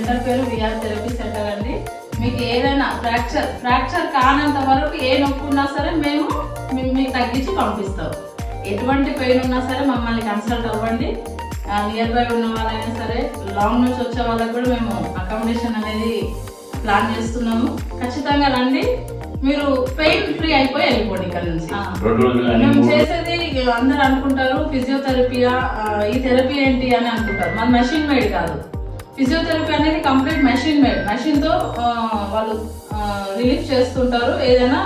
Centre పేరు VR therapy centre అండి. మీకు ఏదైనా ఫ్రాక్చర్ కానంత వరకు ఏ నొప్పి ఉన్నా సరే మేము మీకు తగ్గించి పంపిస్తాం. ఎటువంటి పెయిన్ ఉన్నా సరే మమ్మల్ని కన్సల్ట్ అవ్వండి. నియర్ బై ఉన్న వాళ్ళైనా సరే, లాంగ్ నుంచి వచ్చే వాళ్ళకి కూడా మేము అకామిడేషన్ అనేది ప్లాన్ చేస్తున్నాము. ఖచ్చితంగా రండి, మీరు పెయిన్ ఫ్రీ అయిపోయి వెళ్ళిపోండి ఇక్కడ నుంచి. మేము చేసేది అందరు అనుకుంటారు ఫిజియోథెరపీయా, ఈ థెరపీ ఏంటి అని అనుకుంటారు. మన మెషిన్ మేడ్ కాదు. ఫిజియోథెరపీ అనేది కంప్లీట్ మెషిన్ మేడ్. మెషిన్తో వాళ్ళు రిలీఫ్ చేస్తుంటారు, ఏదైనా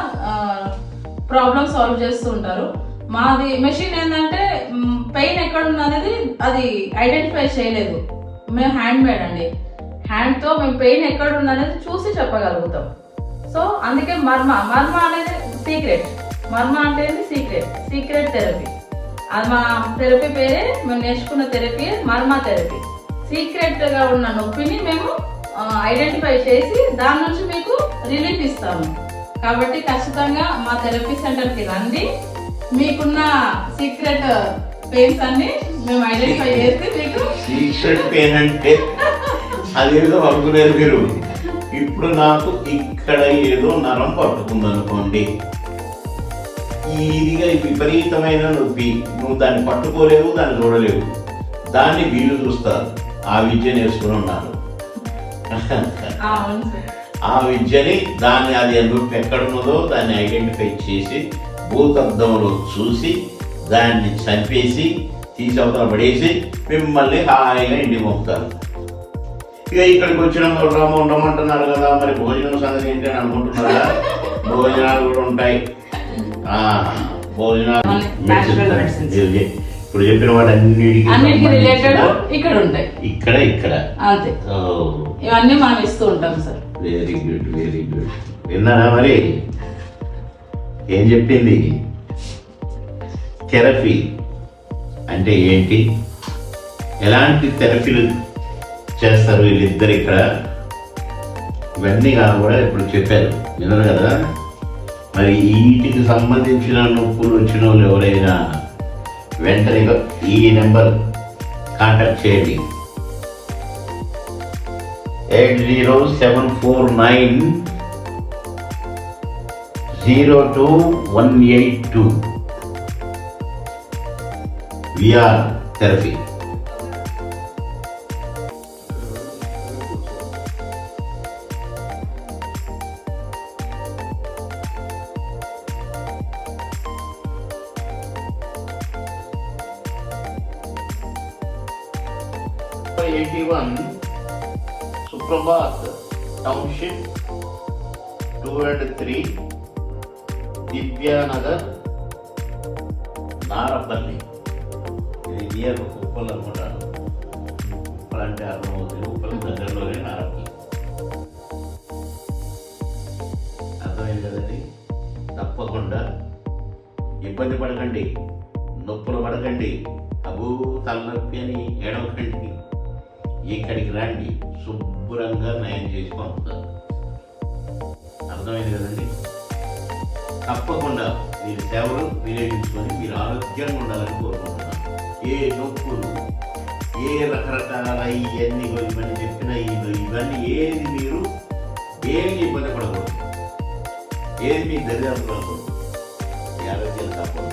ప్రాబ్లమ్ సాల్వ్ చేస్తూ ఉంటారు. మాది మెషిన్ ఏంటంటే పెయిన్ ఎక్కడ ఉంది అనేది అది ఐడెంటిఫై చేయలేదు. మేము హ్యాండ్ మేడ్ అండి. హ్యాండ్తో మేము పెయిన్ ఎక్కడ ఉంది అనేది చూసి చెప్పగలుగుతాం. సో అందుకే మర్మ అనేది సీక్రెట్. మర్మ అంటే సీక్రెట్ థెరపీ. అది మా థెరపీ పేరే, మేము నేర్చుకున్న థెరపీ మర్మ థెరపీ. సీక్రెట్ గా ఉన్న నొప్పిని మేము ఐడెంటిఫై చేసి దాని నుంచి మీకు రిలీఫ్ ఇస్తాము. కాబట్టి ఖచ్చితంగా మా థెరపీ సెంటర్కి రండి. మీకున్న సీక్రెట్ పెయిన్స్ అన్ని మేము ఐడెంటిఫై చేసి మీకు. సీక్రెట్ పెయిన్ అంటే అదేదో అనుకునేది మీరు. ఇప్పుడు నాకు ఇక్కడ ఏదో నరం పట్టుకుంది అనుకోండి, ఇదిగా విపరీతమైన నొప్పి, నువ్వు దాన్ని పట్టుకోలేవు, దాన్ని చూడలేవు, దాన్ని వీళ్ళు చూస్తారు. ఆ విద్య నేర్చుకుని ఉన్నారు. ఆ విద్యని దాన్ని అది నొప్పి ఎక్కడున్నదో దాన్ని ఐడెంటిఫై చేసి భూతద్దంలో చూసి దాన్ని చంపేసి తీసి అవతల పడేసి మిమ్మల్ని హాయిగా ఇంటికి పంపుతారు. ఇక ఇక్కడికి వచ్చిన ఉండమంటున్నారు కదా, మరి భోజనం సంగతి ఏంటి అని అనుకుంటున్నారా? భోజనాలు కూడా ఉంటాయి. భోజనాలు ఇప్పుడు చెప్పిన వాటి అన్నిటికీ రిలేటెడ్ ఇక్కడ ఉంటాయి. ఇక్కడ అంతే, ఇవన్నీ మనం ఇస్తూ ఉంటాం సార్. Very good. విన్నారా మరి ఏం చెప్పింది? థెరపీ అంటే ఏంటి, ఎలాంటి థెరపీలు చేస్తారు వీళ్ళిద్దరు ఇక్కడ, ఇవన్నీ కూడా ఇప్పుడు చెప్పారు, విన్నారు కదా. మరి వీటికి సంబంధించిన నొప్పులు వచ్చిన వాళ్ళు ఎవరైనా వెంటనే ఈ నెంబర్ కాంటాక్ట్ చేయండి. 8074902182 VR therapy. Suprabhat township 2 and 3 Divyanagar, Narapalli. ఇది నియర్ ఉప్పల్ అనుకుంటాను. ఉప్పల్ అంటే అర్థమవుతుంది, ఉప్పల్ దగ్గరలోనే నారపల్లి. అర్థమైంది కదండి. తప్పకుండా ఇబ్బంది పడకండి, నొప్పులు పడకండి, అబూ తలనొప్పి అని ఏడవకండి. ఇక్కడికి రండి, శుభ్రంగా నయం చేసి పంపుతారు. అర్థమైంది కదండి. తప్పకుండా మీరు సేవలు వినియోగించుకొని మీరు ఆరోగ్యంగా ఉండాలని కోరుకుంటున్నాను. ఏ నొప్పులు, ఏ రకరకాల ఇవన్నీ ఇవన్నీ చెప్పిన ఇవన్నీ ఏది మీరు ఏమి ఇబ్బంది పడకూడదు, ఏది మీ దరిదాపు పడకూడదు. ఈ ఆరోగ్యాలు తప్పదు.